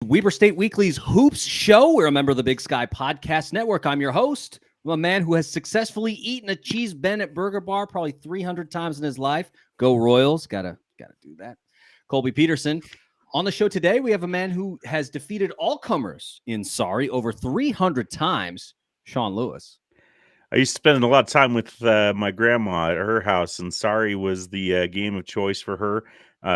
Weber State Weekly's Hoops Show. We're a member of the Big Sky Podcast Network. I'm your host. I'm a man who has successfully eaten a Cheese Bennett burger bar probably 300 times in his life. Go Royals. Gotta do that. Colby Peterson. On the show today, we have a man who has defeated all comers in Sorry over 300 times. Sean Lewis. I used to spend a lot of time with my grandma at her house, and Sorry was the game of choice for her.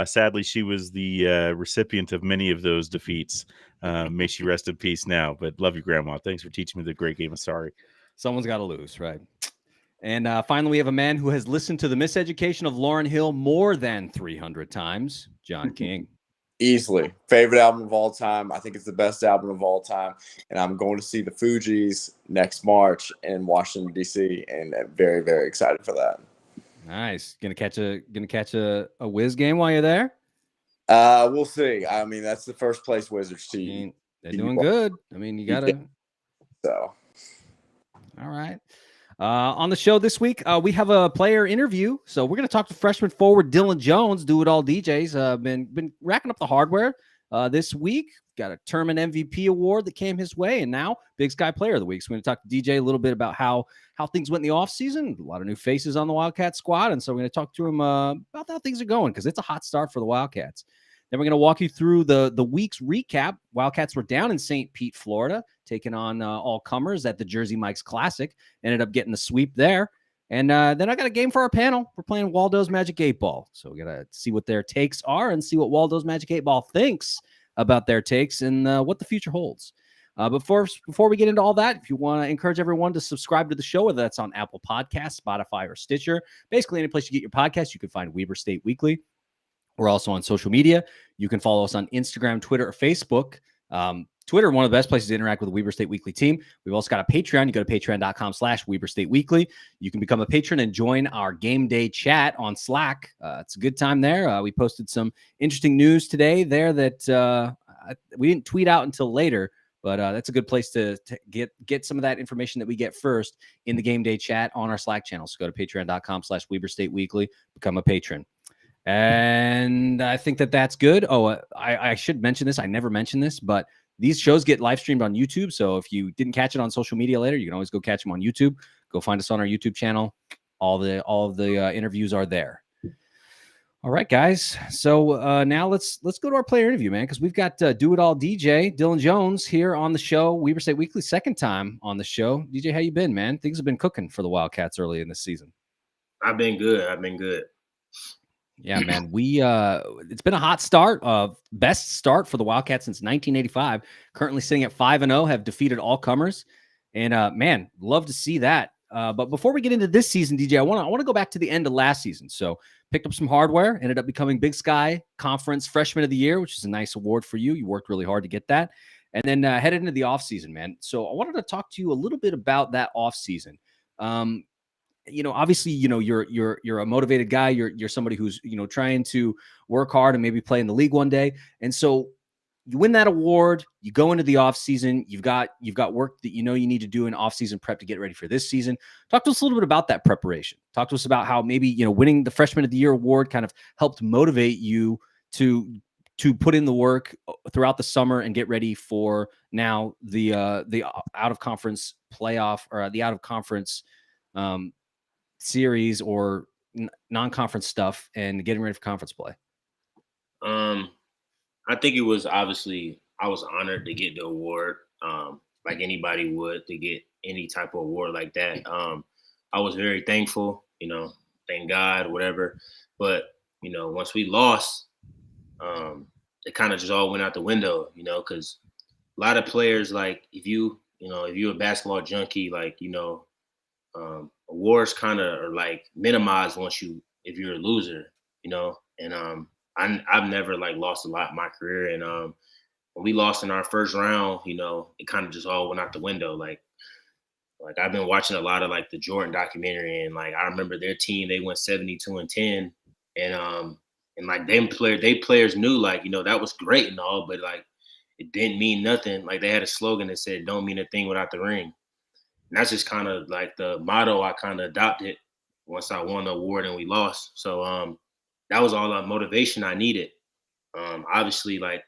Sadly, she was the recipient of many of those defeats. May she rest in peace now. But love you, Grandma. Thanks for teaching me the great game of Sorry. Someone's got to lose, right? And finally, we have a man who has listened to the Miseducation of Lauryn Hill more than 300 times. John King. Easily. Favorite album of all time. I think it's the best album of all time. And I'm going to see the Fugees next March in Washington, D.C. And I'm very, very excited for that. Nice. Gonna catch a Wiz game while you're there? We'll see. I mean, that's the first place Wizards team. They're doing good. I mean, you gotta. So. All right. On the show this week, we have a player interview. So we're going to talk to freshman forward Dillon Jones, Do It All DJs. Been racking up the hardware this week. Got a tournament MVP award that came his way, and now Big Sky Player of the Week. So we're going to talk to DJ a little bit about how things went in the offseason. A lot of new faces on the Wildcat squad, and so we're going to talk to him about how things are going because it's a hot start for the Wildcats. Then we're going to walk you through the week's recap. Wildcats were down in St. Pete, Florida, taking on all comers at the Jersey Mike's Classic. Ended up getting the sweep there. And then I got a game for our panel. We're playing Waldo's Magic 8 Ball. So we got to see what their takes are and see what Waldo's Magic 8 Ball thinks about their takes and what the future holds. But before we get into all that, if you want to encourage everyone to subscribe to the show, whether that's on Apple Podcasts, Spotify, or Stitcher, basically any place you get your podcast, you can find Weber State Weekly. We're also on social media. You can follow us on Instagram, Twitter, or Facebook. Twitter, one of the best places to interact with the Weber State Weekly team. We've also got a Patreon. You go to patreon.com/Weber State Weekly. You can become a patron and join our game day chat on Slack. It's a good time there. We posted some interesting news today there that we didn't tweet out until later, but that's a good place to get some of that information that we get first in the game day chat on our Slack channel. So go to patreon.com/Weber State Weekly, become a patron. And I think that's good. Oh, I should mention this. I never mentioned this, but these shows get live streamed on YouTube. So if you didn't catch it on social media later, you can always go catch them on YouTube. Go find us on our YouTube channel. All of the interviews are there. All right, guys. So now let's go to our player interview, man, because we've got Do It All DJ Dillon Jones here on the show. Weber State Weekly, second time on the show. DJ, how you been, man? Things have been cooking for the Wildcats early in this season. I've been good. Yeah, man. It's been a hot start. Best start for the Wildcats since 1985. Currently sitting at 5-0, have defeated all comers, and man, love to see that. But before we get into this season, DJ, I want to go back to the end of last season. So picked up some hardware, ended up becoming Big Sky Conference Freshman of the Year, which is a nice award for you. You worked really hard to get that, and then headed into the offseason, man. So I wanted to talk to you a little bit about that offseason. Obviously, you're a motivated guy. You're somebody who's, trying to work hard and maybe play in the league one day. And so you win that award, you go into the off season, you've got work that you need to do in off season prep to get ready for this season. Talk to us a little bit about that preparation. Talk to us about how maybe, winning the Freshman of the Year award kind of helped motivate you to put in the work throughout the summer and get ready for now the out of conference playoff or the out of conference series or non-conference stuff and getting ready for conference play. I think it was obviously I was honored to get the award, like anybody would to get any type of award like that. I was very thankful, thank God, whatever. But once we lost, it kind of just all went out the window, because a lot of players, like if you're a basketball junkie, like awards kind of are like minimized if you're a loser, and I've never like lost a lot in my career, and when we lost in our first round, it kind of just all went out the window. Like I've been watching a lot of like the Jordan documentary, and like I remember their team, they went 72-10, and like they players knew like that was great and all, but like it didn't mean nothing. Like they had a slogan that said "Don't mean a thing without the ring." And that's just kind of like the motto I kind of adopted once I won the award and we lost. So that was all the motivation I needed. Obviously, like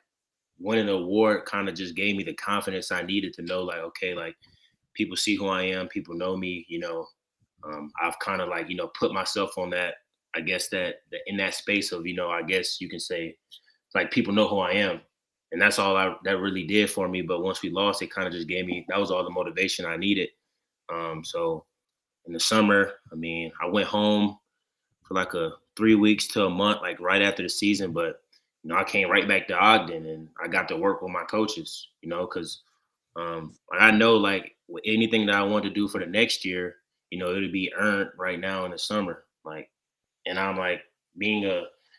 winning the award kind of just gave me the confidence I needed to know, like, okay, like people see who I am, people know me, I've kind of like, put myself on that, I guess that in that space of, I guess you can say like people know who I am. And that's all that really did for me. But once we lost, it kind of just gave me, that was all the motivation I needed. So in the summer, I mean, I went home for like 3 weeks to a month, like right after the season. But I came right back to Ogden and I got to work with my coaches, because I know like with anything that I want to do for the next year, it'll be earned right now in the summer. Like, and I'm like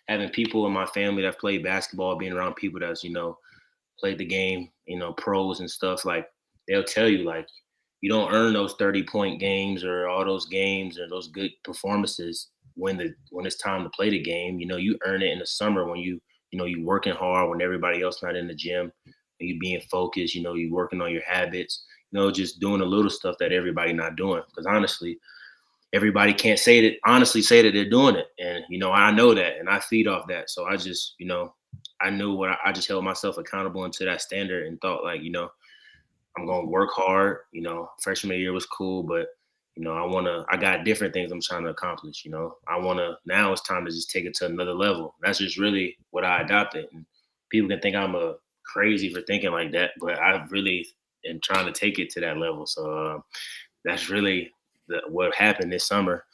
having people in my family that play basketball, being around people that's, played the game, pros and stuff, like they'll tell you like you don't earn those 30-point games or all those games or those good performances when it's time to play the game. You earn it in the summer when you working hard, when everybody else not in the gym, when you being focused, you working on your habits, just doing the little stuff that everybody not doing. Because honestly, everybody can't honestly say that they're doing it. And, I know that and I feed off that. So I just, I knew I just held myself accountable into that standard and thought like, I'm going to work hard. Freshman year was cool, but I got different things I'm trying to accomplish. Now it's time to just take it to another level. That's just really what I adopted. And people can think I'm crazy for thinking like that, but I really am trying to take it to that level. So that's really what happened this summer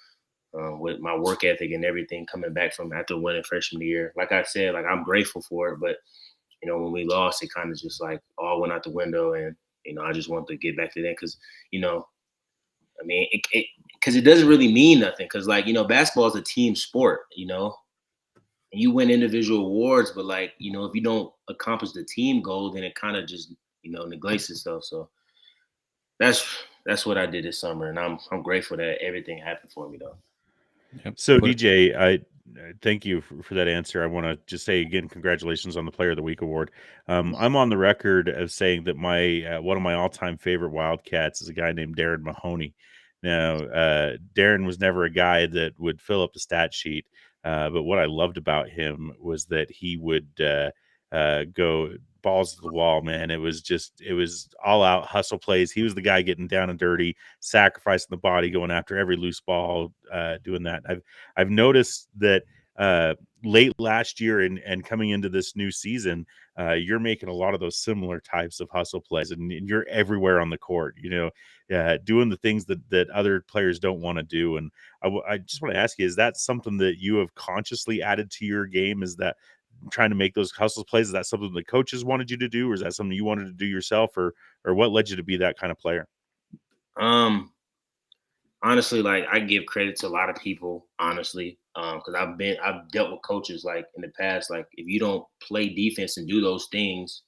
with my work ethic and everything coming back from after winning freshman year. Like I said, like I'm grateful for it, but when we lost, it kind of just like all went out the window, and I just wanted to get back to that because I mean, because it doesn't really mean nothing. Because like basketball is a team sport, and you win individual awards, but like if you don't accomplish the team goal, then it kind of just neglects itself. So that's what I did this summer, and I'm grateful that everything happened for me though. Yep. So DJ, I thank you for that answer. I want to just say again, congratulations on the Player of the Week award. I'm on the record of saying that my one of my all-time favorite Wildcats is a guy named Darren Mahoney. Now, Darren was never a guy that would fill up the stat sheet, but what I loved about him was that he would go balls to the wall, man. It was all out hustle plays. He was the guy getting down and dirty, sacrificing the body, going after every loose ball, doing that. I've noticed that late last year and coming into this new season, you're making a lot of those similar types of hustle plays, and you're everywhere on the court, doing the things that other players don't want to do. And I just want to ask you, is that something that you have consciously added to your game? Is that trying to make those hustle plays? Is that something the coaches wanted you to do, or is that something you wanted to do yourself, or what led you to be that kind of player? Honestly, like I give credit to a lot of people, honestly, because I've dealt with coaches like in the past, like if you don't play defense and do those things,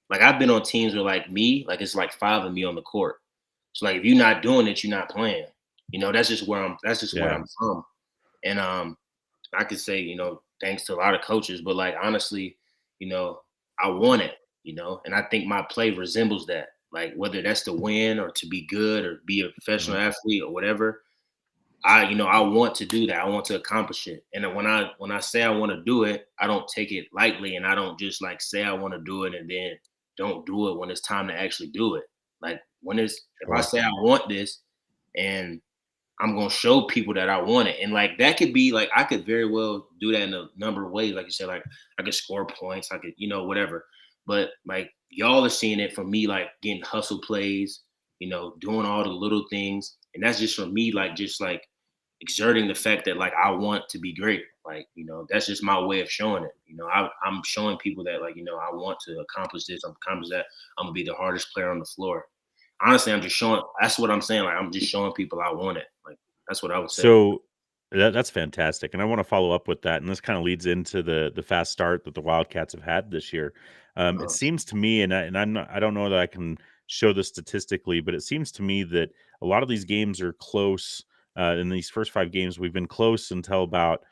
like I've been on teams where like me, like it's like 5 of me on the court. So like if you're not doing it, you're not playing. That's just where I'm from. And I could say, thanks to a lot of coaches, but like honestly, I want it, and I think my play resembles that. Like whether that's to win or to be good or be a professional athlete or whatever, I want to do that. I want to accomplish it. And then when I say I want to do it, I don't take it lightly, and I don't just like say I want to do it and then don't do it when it's time to actually do it. Like if I say I want this and I'm going to show people that I want it. And like, that could be like, I could very well do that in a number of ways. Like you said, like I could score points, I could, whatever. But like y'all are seeing it from me, like getting hustle plays, doing all the little things. And that's just from me, like, just like exerting the fact that like, I want to be great. Like, that's just my way of showing it. I'm showing people that like, I want to accomplish this, accomplish that. I'm gonna be the hardest player on the floor. Honestly, I'm just showing. That's what I'm saying. Like I'm just showing people I want it. Like that's what I would say. So that's fantastic, and I want to follow up with that. And this kind of leads into the fast start that the Wildcats have had this year. It seems to me, and I don't know that I can show this statistically, but it seems to me that a lot of these games are close. In these first 5 games, we've been close until about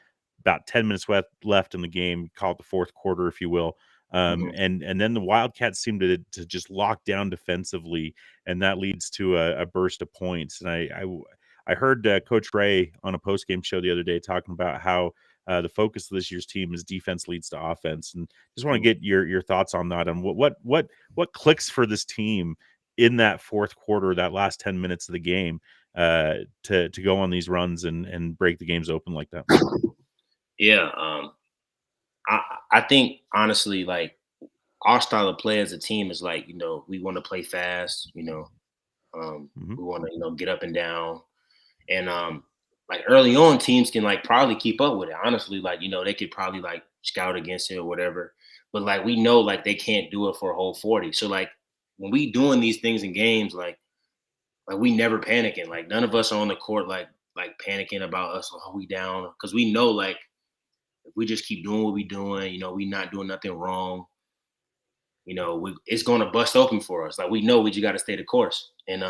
10 minutes left in the game. Call it the fourth quarter, if you will. And then the Wildcats seem to just lock down defensively, and that leads to a burst of points. And I heard Coach Ray on a post-game show the other day talking about how the focus of this year's team is defense leads to offense, and just want to get your thoughts on that, and what clicks for this team in that fourth quarter, that last 10 minutes of the game, to go on these runs and break the games open like that. Yeah, I think honestly, like, our style of play as a team is like, we want to play fast, we want to, get up and down. And like early on, teams can like probably keep up with it. Honestly, like, they could probably like scout against it or whatever. But like we know like they can't do it for a whole 40. So like when we doing these things in games, like we never panicking. Like none of us are on the court like panicking about us, oh, we down. Because we know like if we just keep doing what we doing, we not doing nothing wrong. It's going to bust open for us. Like we know we just got to stay the course. And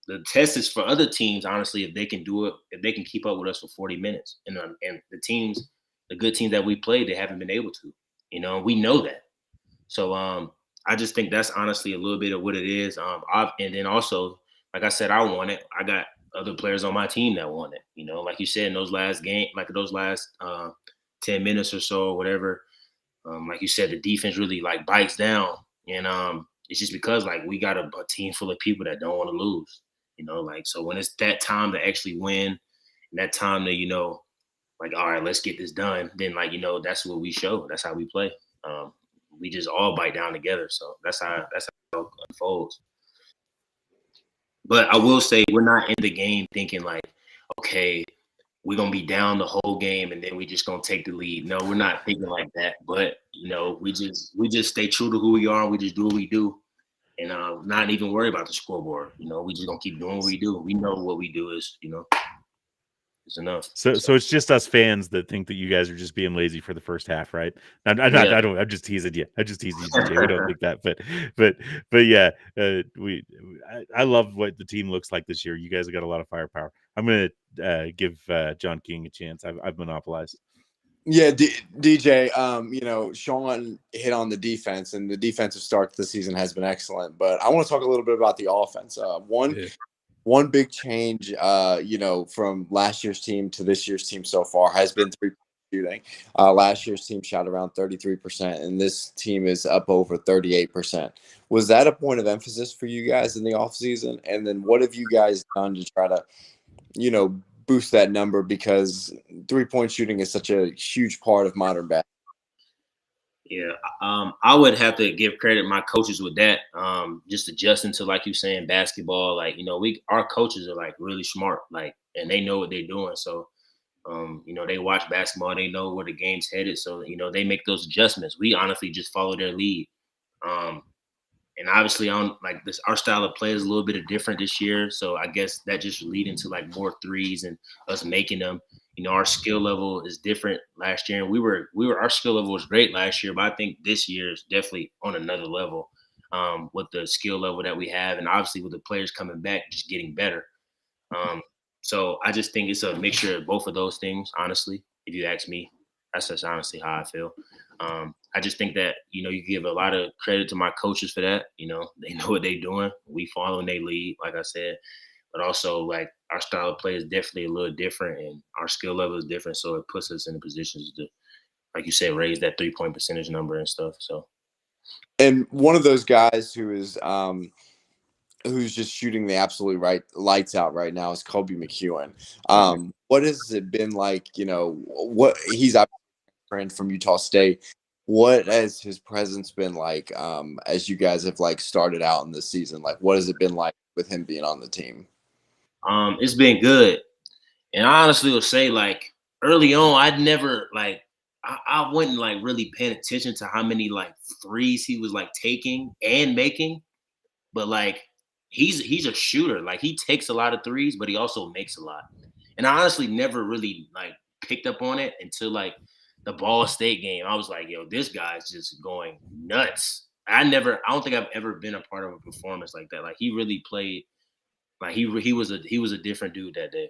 the test is for other teams, honestly, if they can do it, if they can keep up with us for 40 minutes. And the good teams that we played, they haven't been able to. We know that. So I just think that's honestly a little bit of what it is. And then also, like I said, I want it. I got other players on my team that want it. Like you said, in those last 10 minutes or so or whatever, like you said, the defense really like bites down. And it's just because like we got a team full of people that don't want to lose. So when it's that time to actually win and that time to, like, all right, let's get this done, then like, that's what we show. That's how we play. We just all bite down together. So that's how it unfolds. But I will say we're not in the game thinking like, okay, we're going to be down the whole game and then we just going to take the lead. No, we're not thinking like that. But, we just stay true to who we are. And we just do what we do and not even worry about the scoreboard. We just going to keep doing what we do. We know what we do is, it's enough. So it's just us fans that think that you guys are just being lazy for the first half, right? I'm just teasing you. I'm just teasing you, DJ. We don't think that, but yeah, I love what the team looks like this year. You guys have got a lot of firepower. I'm gonna give John King a chance. I've monopolized. Yeah, DJ. Sean hit on the defense, and the defensive start to the season has been excellent. But I want to talk a little bit about the offense. One big change, from last year's team to this year's team so far has been three-point shooting. Last year's team shot around 33%, and this team is up over 38%. Was that a point of emphasis for you guys in the offseason? And then what have you guys done to try to, boost that number? Because three-point shooting is such a huge part of modern basketball. Yeah, I would have to give credit my coaches with that. Just adjusting to, like you saying, basketball. Like, our coaches are like really smart, like, and they know what they're doing. So, they watch basketball, they know where the game's headed. So, they make those adjustments. We honestly just follow their lead. And obviously, our style of play is a little bit different this year. So I guess that just leading to like more threes and us making them. Our skill level is different last year. And our skill level was great last year, but I think this year is definitely on another level with the skill level that we have. And obviously with the players coming back, just getting better. So I just think it's a mixture of both of those things, honestly, if you ask me. That's just honestly how I feel. I just think that, you give a lot of credit to my coaches for that. They know what they're doing. We follow and they lead, like I said. But also, like, our style of play is definitely a little different and our skill level is different. So it puts us in the positions to, like you said, raise that 3-point percentage number and stuff. So, and one of those guys who is who's just shooting the absolute lights out right now is Kobe McEwen. What has it been like? What he's a friend from Utah State. What has his presence been like as you guys have like started out in the season? Like, what has it been like with him being on the team? It's been good. And I honestly will say, like, early on, I'd never, like, I wasn't, like, really paying attention to how many, like, threes he was, like, taking and making. But, like, he's a shooter. Like, he takes a lot of threes, but he also makes a lot. And I honestly never really, like, picked up on it until, like, the Ball State game. I was like, yo, this guy's just going nuts. I don't think I've ever been a part of a performance like that. Like, he really played. Like he was a different dude that day.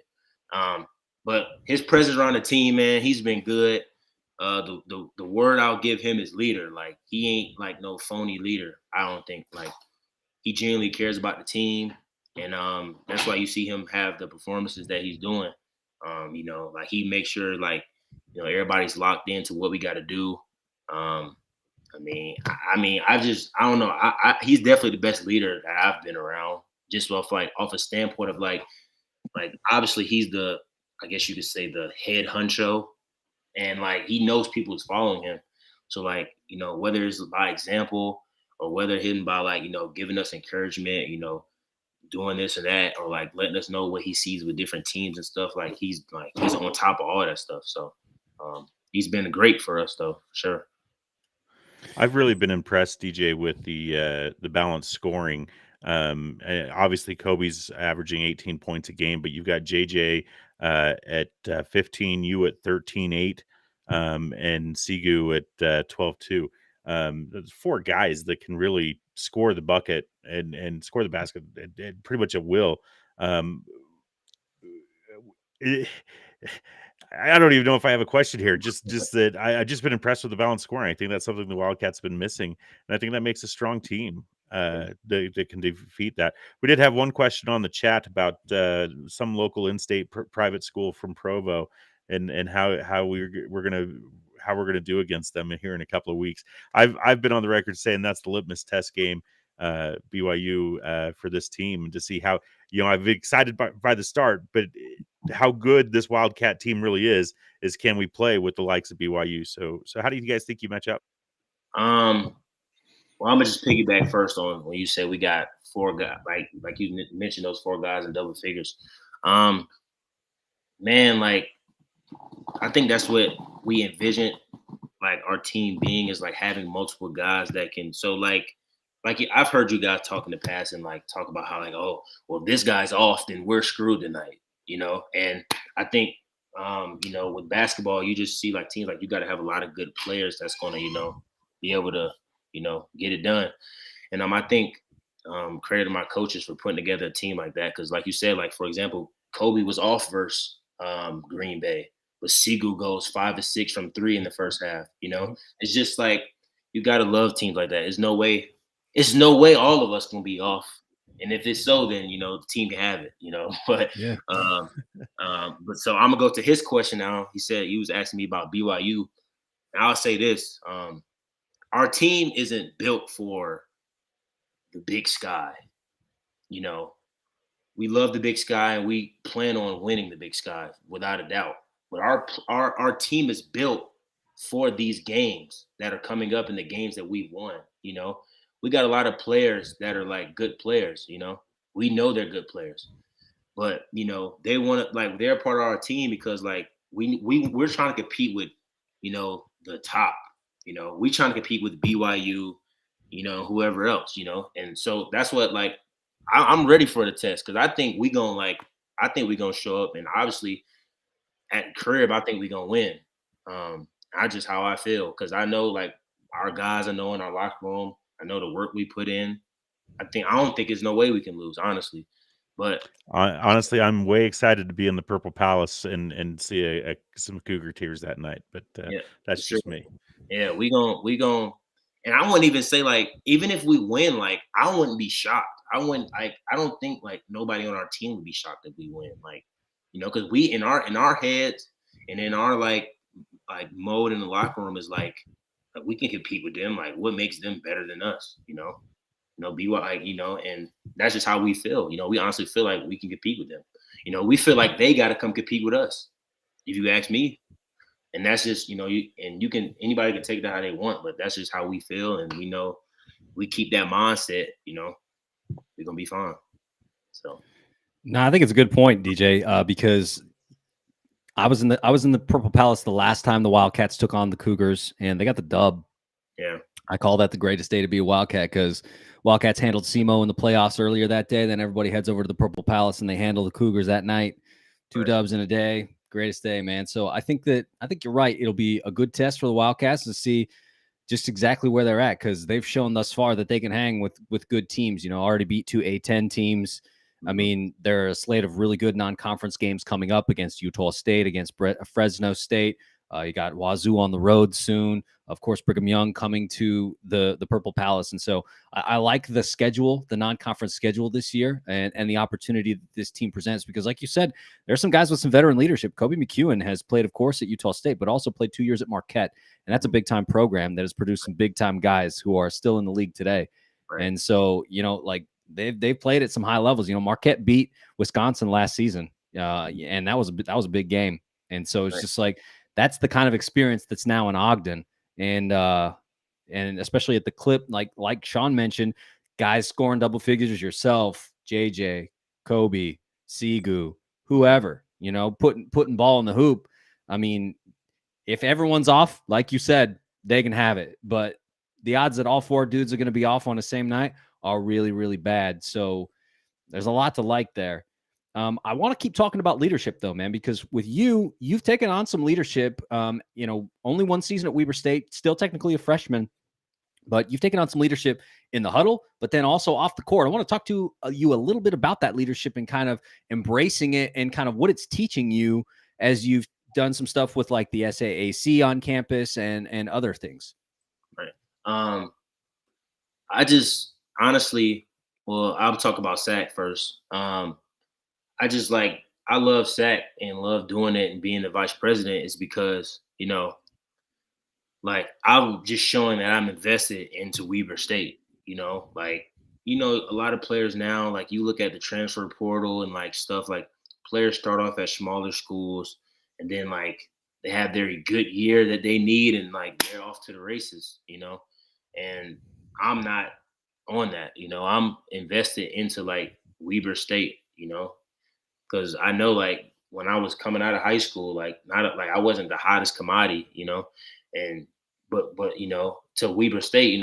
But his presence around the team, man, he's been good. The word I'll give him is leader. Like, he ain't like no phony leader. I don't think. Like, he genuinely cares about the team, and that's why you see him have the performances that he's doing. Like, he makes sure, like, everybody's locked into what we got to do. I don't know. He's definitely the best leader that I've been around. Just off a standpoint of like obviously he's I guess you could say the head honcho, and like he knows people is following him. So like whether it's by example or whether hidden by like giving us encouragement, doing this or that, or like letting us know what he sees with different teams and stuff. Like he's on top of all that stuff. So he's been great for us though, for sure. I've really been impressed, DJ, with the balanced scoring. Obviously, Kobe's averaging 18 points a game, but you've got JJ at 15, you at 13-8, and Sigu at 12-2. There's 4 guys that can really score the bucket and score the basket at pretty much at will. I don't even know if I have a question here. Just that I've just been impressed with the balanced scoring. I think that's something the Wildcats have been missing, and I think that makes a strong team that can defeat that. We did have one question on the chat about some local in-state private school from Provo, and how we're gonna do against them here in a couple of weeks. I've been on the record saying that's the litmus test game, BYU, for this team, to see how I've been excited by the start, but how good this Wildcat team really is can we play with the likes of BYU? So how do you guys think you match up? Well, I'm gonna just piggyback first on when you say we got 4 guys, like you mentioned those 4 guys in double figures. Man, like I think that's what we envision, like our team being, is like having multiple guys that can. So like I've heard you guys talk in the past and like talk about how like, oh, well, this guy's off, then we're screwed tonight, And I think, with basketball, you just see like teams like you got to have a lot of good players that's going to, be able to, get it done. And I think credit to my coaches for putting together a team like that, because like you said, like for example, Kobe was off versus Green Bay, but Sigu goes 5 of 6 from 3 in the first half. It's just like you got to love teams like that. There's no way all of us can be off. And if it's so, then the team can have it. But yeah. But so I'm gonna go to his question now. He was asking me about BYU. And I'll say this: our team isn't built for the big sky. We love the big sky and we plan on winning the big sky without a doubt. But our team is built for these games that are coming up and the games that we've won. We got a lot of players that are like good players. We know they're good players, but they want to, like, they're part of our team because like we're trying to compete with the top. We trying to compete with BYU, whoever else, and so that's what, like, I'm ready for the test because I think we gonna show up, and obviously at crib I think we gonna win. I just how I feel because I know like our guys, I know in our locker room, I know the work we put in. I don't think there's no way we can lose, honestly. But honestly, I'm way excited to be in the Purple Palace and see some Cougar tears that night. But that's just me. Yeah, we gon' and I wouldn't even say like even if we win, like I wouldn't be shocked. I don't think like nobody on our team would be shocked if we win. Like, because we in our heads and in our like mode in the locker room is like we can compete with them. Like, what makes them better than us? Be like, and that's just how we feel. We honestly feel like we can compete with them. We feel like they got to come compete with us, if you ask me. And that's just, anybody can take that how they want, but that's just how we feel. And we know we keep that mindset, we're going to be fine. So. No, I think it's a good point, DJ, because I was in the Purple Palace the last time the Wildcats took on the Cougars and they got the dub. Yeah. I call that the greatest day to be a Wildcat because Wildcats handled SEMO in the playoffs earlier that day. Then everybody heads over to the Purple Palace and they handle the Cougars that night. 2 dubs in a day. Greatest day, man. So I think you're right. It'll be a good test for the Wildcats to see just exactly where they're at because they've shown thus far that they can hang with good teams. Already beat 2 A10 teams. I mean, there are a slate of really good non-conference games coming up against Utah State, against Fresno State. You got Wazoo on the road soon. Of course, Brigham Young coming to the Purple Palace. And so I like the schedule, the non-conference schedule this year, and the opportunity that this team presents. Because like you said, there's some guys with some veteran leadership. Kobe McEwen has played, of course, at Utah State, but also played 2 years at Marquette. And that's a big-time program that has produced some big-time guys who are still in the league today. Right. And so, like they've played at some high levels. Marquette beat Wisconsin last season, and that was a big game. And so it's just like that's the kind of experience that's now in Ogden, and especially at the clip, like Sean mentioned, guys scoring double figures, yourself, JJ, Kobe, Sigu, whoever, putting ball in the hoop. I mean, if everyone's off, like you said, they can have it, but the odds that all 4 dudes are going to be off on the same night are really, really bad. So there's a lot to like there. I want to keep talking about leadership though, man, because with you've taken on some leadership. Only 1 season at Weber State, still technically a freshman, but you've taken on some leadership in the huddle, but then also off the court. I want to talk to you a little bit about that leadership and kind of embracing it and kind of what it's teaching you as you've done some stuff with like the SAAC on campus and other things. Right. I just honestly, well, I'll talk about SAC first. I love SAC and love doing it and being the vice president is because, I'm just showing that I'm invested into Weber State, a lot of players now, like you look at the transfer portal and like stuff, like players start off at smaller schools and then like they have their good year that they need and like they're off to the races, and I'm not on that, I'm invested into like Weber State, because I know like when I was coming out of high school, like not like I wasn't the hottest commodity, and but to Weber State,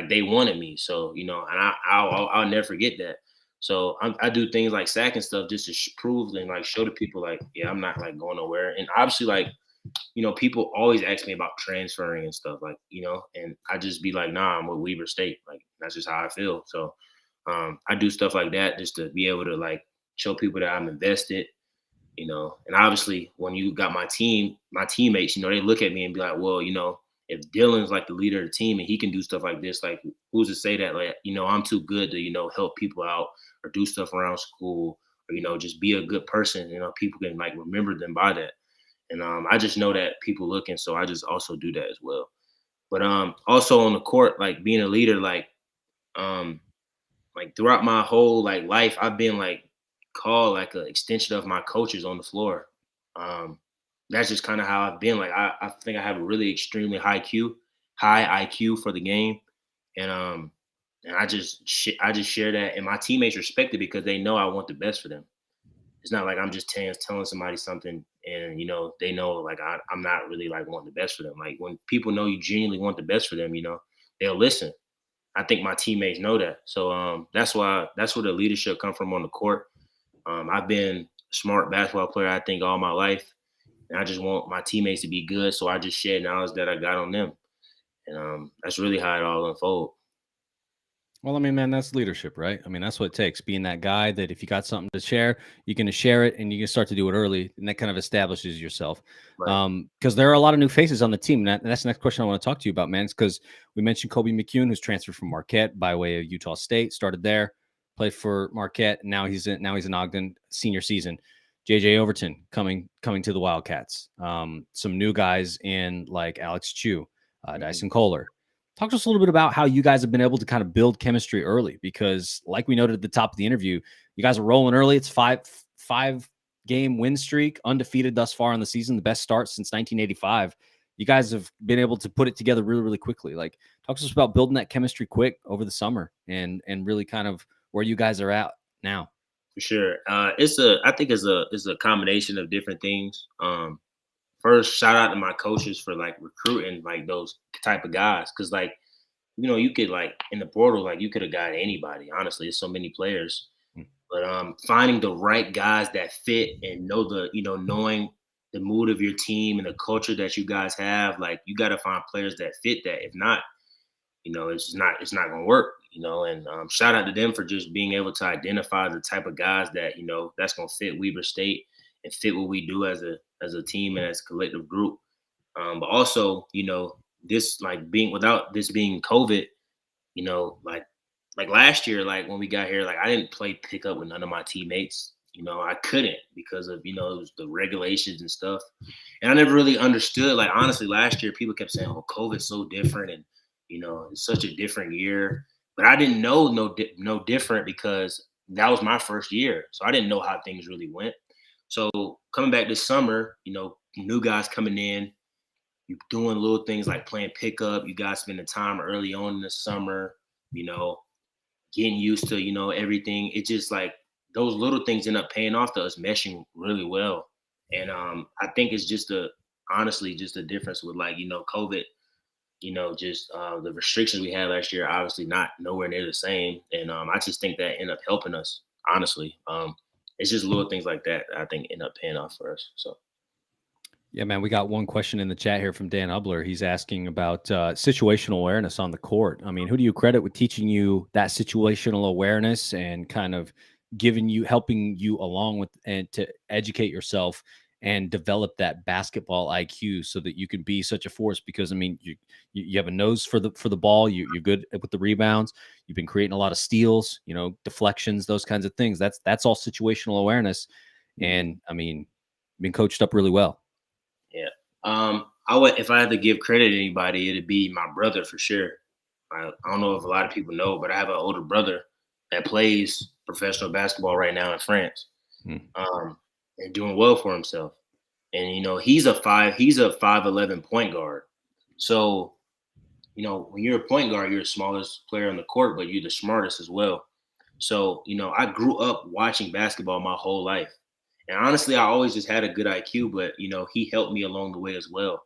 they wanted me, so and I'll never forget that. So I do things like SAC and stuff just to prove and like show to people like, yeah, I'm not like going nowhere. And obviously like, people always ask me about transferring and stuff like, and I just be like, nah, I'm with Weber State. Like, that's just how I feel. So I do stuff like that just to be able to like show people that I'm invested, and obviously when you got my teammates, they look at me and be like, well, if Dillon's like the leader of the team and he can do stuff like this, like who's to say that like, I'm too good to, help people out or do stuff around school or, just be a good person, people can like remember them by that. And I just know that people looking, so I just also do that as well. But also on the court, like being a leader, like throughout my whole like life, I've been like called like an extension of my coaches on the floor. That's just kind of how I've been. Like I think I have a really extremely high IQ for the game, and I just share that, and my teammates respect it because they know I want the best for them. It's not like I'm just telling somebody something and, they know like I'm not really like wanting the best for them. Like when people know you genuinely want the best for them, they'll listen. I think my teammates know that. So that's where the leadership come from on the court. I've been a smart basketball player, I think, all my life. And I just want my teammates to be good. So I just share knowledge that I got on them. And that's really how it all unfolds. Well, I mean, man, that's leadership, right? I mean, that's what it takes. Being that guy that if you got something to share, you can share it and you can start to do it early. And that kind of establishes yourself. Right. Because there are a lot of new faces on the team. And that's the next question I want to talk to you about, man. It's because we mentioned Kobe McEwen, who's transferred from Marquette by way of Utah State, started there, played for Marquette. And now he's in Ogden senior season. JJ Overton coming to the Wildcats. Some new guys in like Alex Chu, Dyson Kohler. Talk to us a little bit about how you guys have been able to kind of build chemistry early, because like we noted at the top of the interview, you guys are rolling early. It's five game win streak, undefeated thus far in the season, the best start since 1985. You guys have been able to put it together really, really quickly. Like, talk to us about building that chemistry quick over the summer and really kind of where you guys are at now. For sure. I think it's a combination of different things. First, shout out to my coaches for like recruiting like those type of guys. Cause like, you could like in the portal, like you could have got anybody, honestly. There's so many players, but finding the right guys that fit and know knowing the mood of your team and the culture that you guys have, like you got to find players that fit that. If not, it's not going to work, and shout out to them for just being able to identify the type of guys that, that's going to fit Weber State and fit what we do as a team and as a collective group. But also, this like being without this being COVID, like last year, like when we got here, like I didn't play pickup with none of my teammates. I couldn't because of it was the regulations and stuff. And I never really understood. Like honestly, last year people kept saying, "Oh, COVID's so different," and it's such a different year. But I didn't know no different because that was my first year, so I didn't know how things really went. So coming back this summer, new guys coming in, you doing little things like playing pickup. You guys spending time early on in the summer, getting used to everything. It's just like those little things end up paying off to us meshing really well. And I think it's honestly just a difference with like COVID. Just the restrictions we had last year, obviously not nowhere near the same. And I just think that ended up helping us. Honestly, it's just little things like that I think end up paying off for us. So. Yeah, man, we got one question in the chat here from Dan Ubler. He's asking about situational awareness on the court. I mean, who do you credit with teaching you that situational awareness and kind of helping you along with and to educate yourself and develop that basketball IQ so that you can be such a force? Because I mean, you have a nose for the ball. You're good with the rebounds. You've been creating a lot of steals, deflections, those kinds of things. That's all situational awareness. And I mean, been coached up really well. Yeah. I would, if I had to give credit to anybody, it'd be my brother for sure. I don't know if a lot of people know, but I have an older brother that plays professional basketball right now in France, and doing well for himself. And he's a 5'11" point guard. So when you're a point guard, you're the smallest player on the court, but you're the smartest as well. So I grew up watching basketball my whole life. And honestly, I always just had a good IQ, but he helped me along the way as well.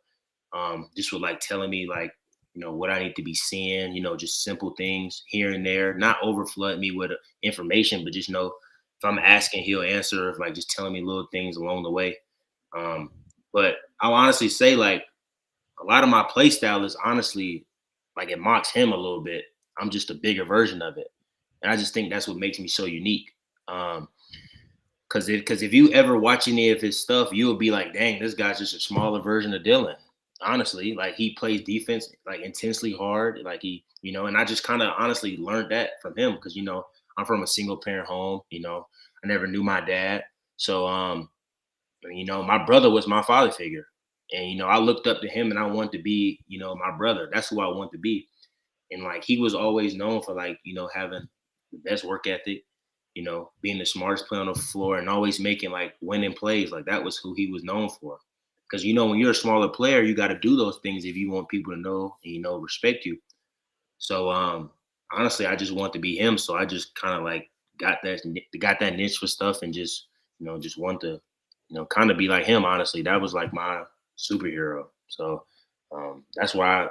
Just with like telling me like, what I need to be seeing, just simple things here and there, not overflood me with information, but just if I'm asking, he'll answer, if like just telling me little things along the way. But I'll honestly say like a lot of my play style is honestly like it mocks him a little bit. I'm just a bigger version of it. And I just think that's what makes me so unique. Because if you ever watch any of his stuff, you'll be like, dang, this guy's just a smaller version of Dillon. Honestly, like he plays defense like intensely hard. Like and I just kind of honestly learned that from him because, I'm from a single parent home. I never knew my dad. So, my brother was my father figure. And, I looked up to him and I wanted to be, my brother. That's who I want to be. And like he was always known for like, having the best work ethic, being the smartest player on the floor and always making like winning plays. Like that was who he was known for. Because, when you're a smaller player, you got to do those things if you want people to know and, respect you. So honestly, I just want to be him. So I just kind of like got that niche for stuff and just, just want to, kind of be like him. Honestly, that was like my superhero. So that's where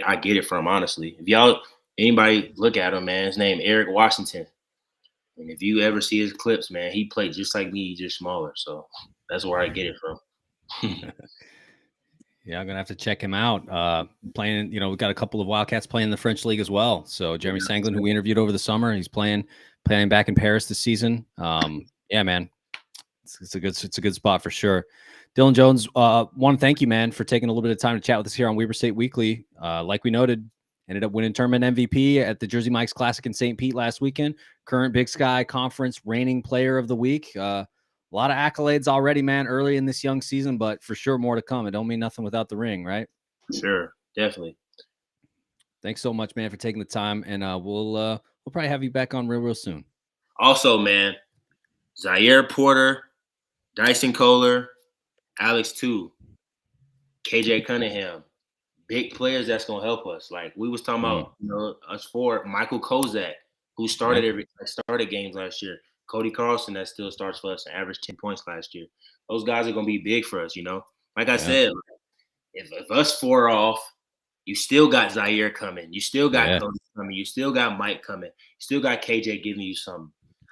I get it from, honestly. If anybody look at him, man, his name Eric Washington. And if you ever see his clips, man, he played just like me, just smaller. So that's where I get it from. Yeah, I'm gonna have to check him out. Playing, we've got a couple of Wildcats playing in the French league as well. So Jeremy Sanglin, who we interviewed over the summer, he's playing back in Paris this season. Yeah, man, it's a good spot for sure. Dillon Jones, want to thank you, man, for taking a little bit of time to chat with us here on Weber State Weekly. Like we noted, ended up winning tournament MVP at the Jersey Mike's Classic in St. Pete last weekend. Current Big Sky Conference reigning player of the week. A lot of accolades already, man, early in this young season, but for sure more to come. It don't mean nothing without the ring, right? Sure, definitely. Thanks so much, man, for taking the time, and we'll probably have you back on real soon. Also, man, Zaire Porter, Dyson Kohler, Alex Tu, KJ Cunningham, big players that's gonna help us. Like we was talking about, us four, Michael Kozak, who started games last year. Cody Carlson that still starts for us and averaged 10 points last year. Those guys are gonna be big for us, Like I said, if us four are off, you still got Zaire coming, you still got Cody coming, you still got Mike coming, you still got KJ giving you something.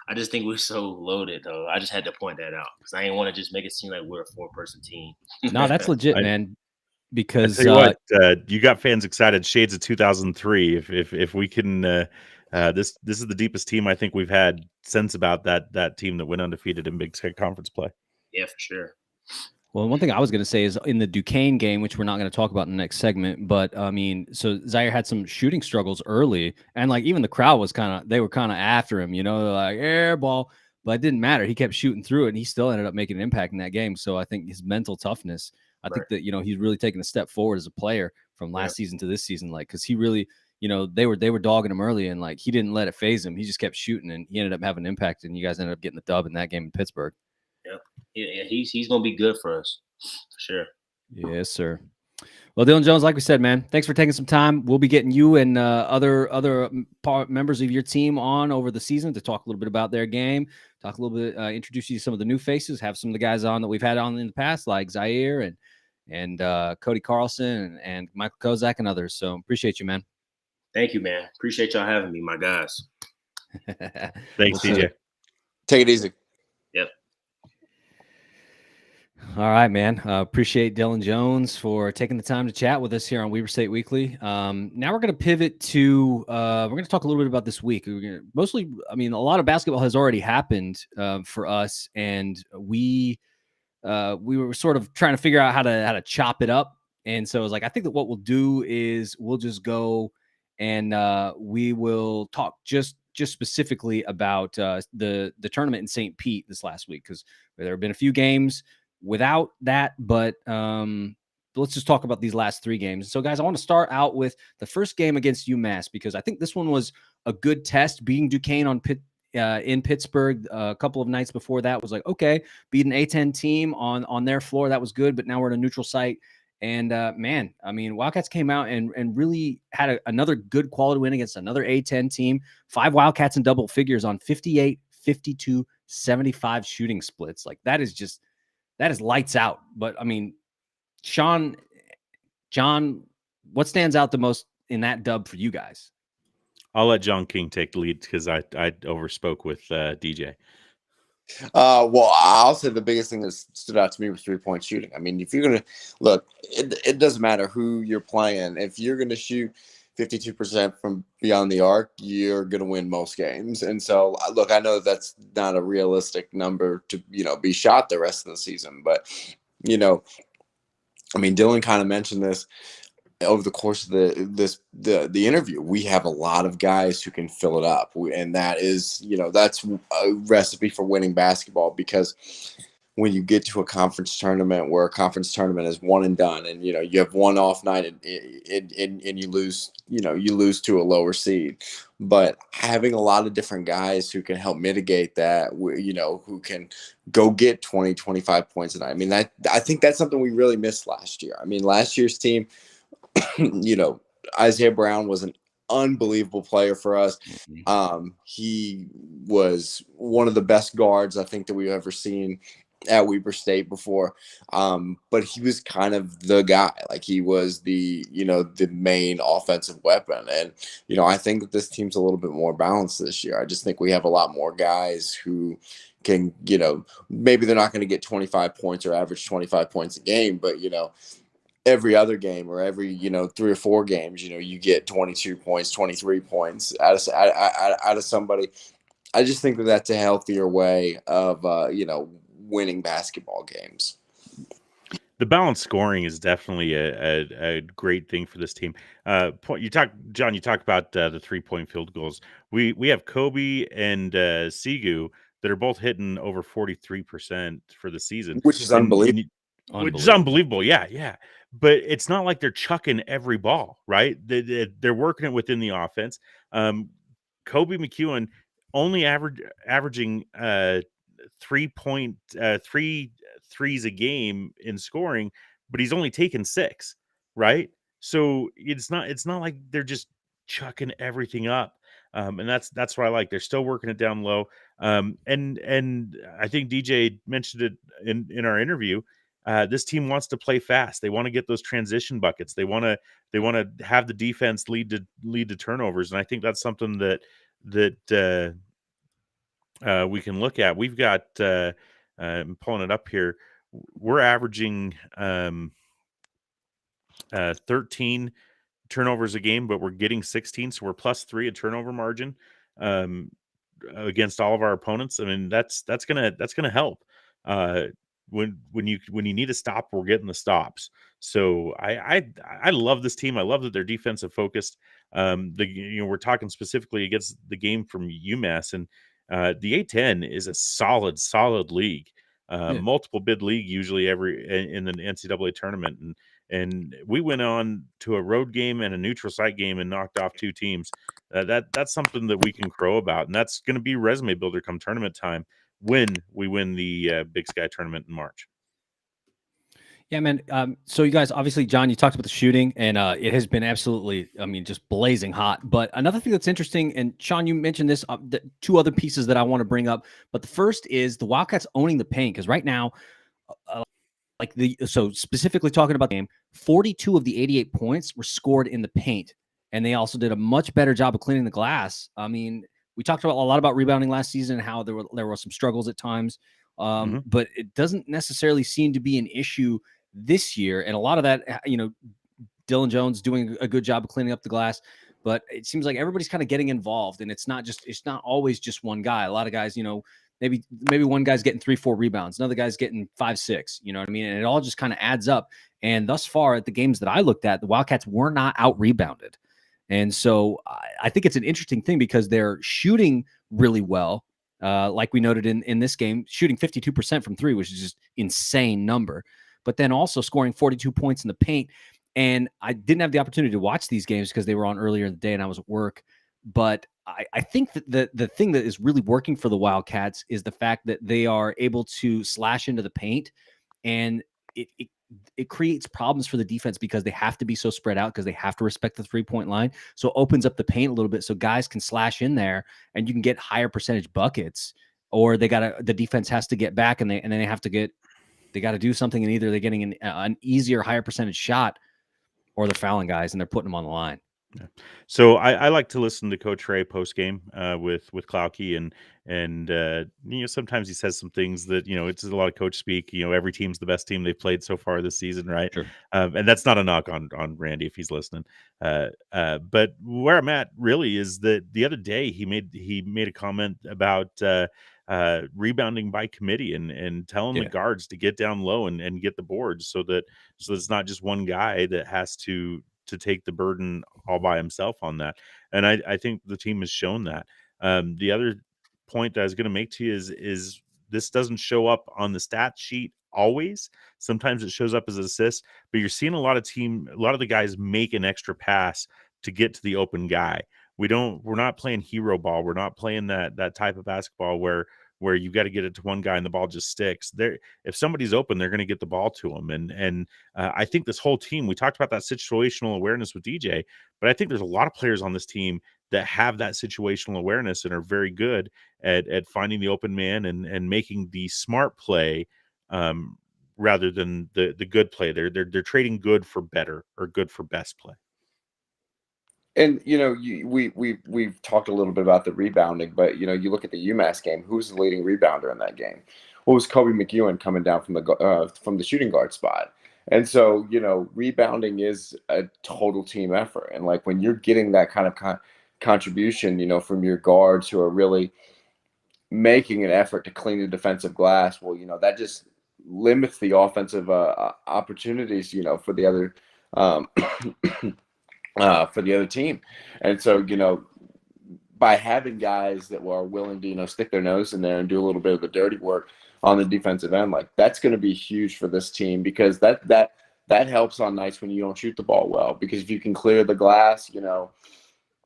I just think we're so loaded, though. I just had to point that out because I didn't want to just make it seem like we're a four-person team. No, that's legit, man. Because you got fans excited. Shades of 2003. If we can, this is the deepest team I think we've had since about that team that went undefeated in Big Sky Conference play. Yeah, for sure. Well, one thing I was going to say is in the Duquesne game, which we're not going to talk about in the next segment, but I mean, so Zaire had some shooting struggles early, and like even the crowd was they were kind of after him, they're like air ball, but it didn't matter. He kept shooting through it, and he still ended up making an impact in that game. So I think his mental toughness, I think that he's really taken a step forward as a player from last season to this season, like because he really, they were dogging him early, and like he didn't let it phase him. He just kept shooting, and he ended up having an impact, and you guys ended up getting the dub in that game in Pittsburgh. Yeah, he's gonna be good for us, for sure. Yes, sir. Well, Dillon Jones, like we said, man, thanks for taking some time. We'll be getting you and other members of your team on over the season to talk a little bit about their game, talk a little bit, introduce you to some of the new faces, have some of the guys on that we've had on in the past, like Zaire and Cody Carlson and Michael Kozak and others. So appreciate you, man. Thank you, man. Appreciate y'all having me, my guys. Thanks, DJ. Take it easy. Yep. All right, man. Appreciate Dillon Jones for taking the time to chat with us here on Weber State Weekly. Now we're going to pivot to we're going to talk a little bit about this week. Mostly, I mean, a lot of basketball has already happened for us, and we were sort of trying to figure out how to chop it up. And so I was like, I think that what we'll do is we'll just go and we will talk just specifically about the tournament in St. Pete this last week, because there have been a few games without that, but let's just talk about these last three games. So, guys, I want to start out with the first game against UMass, because I think this one was a good test. Beating Duquesne in Pittsburgh a couple of nights before that was like, okay, beat an A10 team on their floor, that was good, but now we're in a neutral site. And man, I mean, Wildcats came out and really had another good quality win against another A10 team. 5 Wildcats in double figures on 58, 52, 75 shooting splits. Like that is lights out. But I mean, John, what stands out the most in that dub for you guys? I'll let John King take the lead because I overspoke with DJ. Well, I'll say the biggest thing that stood out to me was 3-point shooting. I mean, if you're going to look, it doesn't matter who you're playing. If you're going to shoot 52% from beyond the arc, you're going to win most games. And so, look, I know that's not a realistic number to, be shot the rest of the season. But, I mean, Dillon kind of mentioned this over the course of the interview. We have a lot of guys who can fill it up, and that is, that's a recipe for winning basketball, because when you get to a conference tournament where a conference tournament is one and done, and you have one off night and you lose, you lose to a lower seed, but having a lot of different guys who can help mitigate that, who can go get 20, 25 points a night. I mean, I think that's something we really missed last year. I mean, last year's team, Isaiah Brown was an unbelievable player for us. He was one of the best guards I think that we've ever seen at Weber State before. But he was kind of the guy. Like, he was the main offensive weapon. And, I think that this team's a little bit more balanced this year. I just think we have a lot more guys who can, maybe they're not going to get 25 points or average 25 points a game, but, every other game or every 3 or 4 games, you get 22 points, 23 points out of somebody. I just think that that's a healthier way of winning basketball games. The balanced scoring is definitely a great thing for this team. John, you talk about the 3-point field goals. We have Kobe and Sigu that are both hitting over 43% for the season, which is unbelievable. Which is unbelievable. Yeah. But it's not like they're chucking every ball, right? They're working it within the offense. Kobe McEwen only averaging 3 threes a game in scoring, but he's only taken 6, right? So it's not like they're just chucking everything up. And that's what I like. They're still working it down low. And I think DJ mentioned it in our interview. This team wants to play fast. They want to get those transition buckets. They want to have the defense lead to turnovers. And I think that's something that we can look at. We've got I'm pulling it up here. We're averaging 13 turnovers a game, but we're getting 16, so we're +3 a turnover margin against all of our opponents. I mean, that's gonna help. when you need a stop, we're getting the stops. So I love this team. I love that they're defensive focused. We're talking specifically against the game from UMass, and the A10 is a solid league. Multiple bid league usually in the NCAA tournament, and we went on to a road game and a neutral site game and knocked off 2 teams. That's something that we can crow about, and that's going to be resume builder come tournament time when we win the Big Sky tournament in March. Yeah, man. So you guys, obviously, John, you talked about the shooting, and it has been absolutely, just blazing hot. But another thing that's interesting, and Sean, you mentioned this, 2 other pieces that I want to bring up. But the first is the Wildcats owning the paint, because right now, so specifically talking about the game, 42 of the 88 points were scored in the paint, and they also did a much better job of cleaning the glass. I mean, we talked a lot about rebounding last season, how there were some struggles at times, but it doesn't necessarily seem to be an issue this year. And a lot of that, Dillon Jones doing a good job of cleaning up the glass, but it seems like everybody's kind of getting involved, and it's not always just one guy. A lot of guys, maybe one guy's getting 3-4 rebounds, another guy's getting 5-6, you know what I mean? And it all just kind of adds up. And thus far at the games that I looked at, the Wildcats were not out rebounded. And so I think it's an interesting thing because they're shooting really well. Like we noted in this game, shooting 52% from 3, which is just insane number, but then also scoring 42 points in the paint. And I didn't have the opportunity to watch these games because they were on earlier in the day and I was at work. But I think that the thing that is really working for the Wildcats is the fact that they are able to slash into the paint, and it creates problems for the defense because they have to be so spread out because they have to respect the 3-point line. So it opens up the paint a little bit so guys can slash in there and you can get higher percentage buckets, or the defense has to get back and then they got to do something, and either they're getting an easier, higher percentage shot, or they're fouling guys and they're putting them on the line. Yeah. So I like to listen to Coach Ray post game with Klauke, and sometimes he says some things that it's a lot of coach speak. Every team's the best team they've played so far this season, right? Sure. And that's not a knock on Randy if he's listening. But where I'm at really is that the other day he made a comment about rebounding by committee and telling the guards to get down low and get the boards so it's not just one guy that has to take the burden all by himself on that. And I think the team has shown that. The other point that I was going to make to you is this doesn't show up on the stat sheet always. Sometimes it shows up as an assist, but you're seeing a lot of the guys make an extra pass to get to the open guy. We're not playing hero ball. We're not playing that type of basketball where you got to get it to one guy and the ball just sticks. If somebody's open, they're going to get the ball to them. And I think this whole team, we talked about that situational awareness with DJ, but I think there's a lot of players on this team that have that situational awareness and are very good at finding the open man and making the smart play rather than the good play. They're trading good for better or good for best play. And we've talked a little bit about the rebounding, but you look at the UMass game. Who's the leading rebounder in that game? Well, it was Kobe McEwen coming down from the shooting guard spot. And so rebounding is a total team effort. And like when you're getting that kind of contribution, from your guards who are really making an effort to clean the defensive glass, well, that just limits the offensive opportunities, for the other. For the other team. And so, by having guys that are willing to, stick their nose in there and do a little bit of the dirty work on the defensive end, like that's going to be huge for this team because that helps on nights when you don't shoot the ball well, because if you can clear the glass,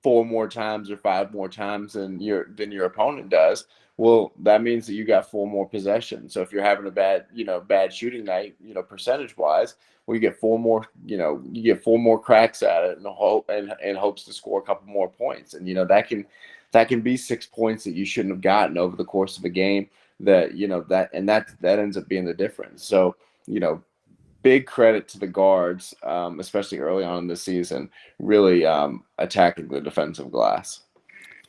4 more times or 5 more times than your opponent does, well, that means that you got 4 more possessions. So if you're having a bad shooting night, percentage wise, well, you get 4 more, you get 4 more cracks at it and hopes to score a couple more points. And, that can be 6 points that you shouldn't have gotten over the course of a game that ends up being the difference. So, big credit to the guards, especially early on in the season, really attacking the defensive glass.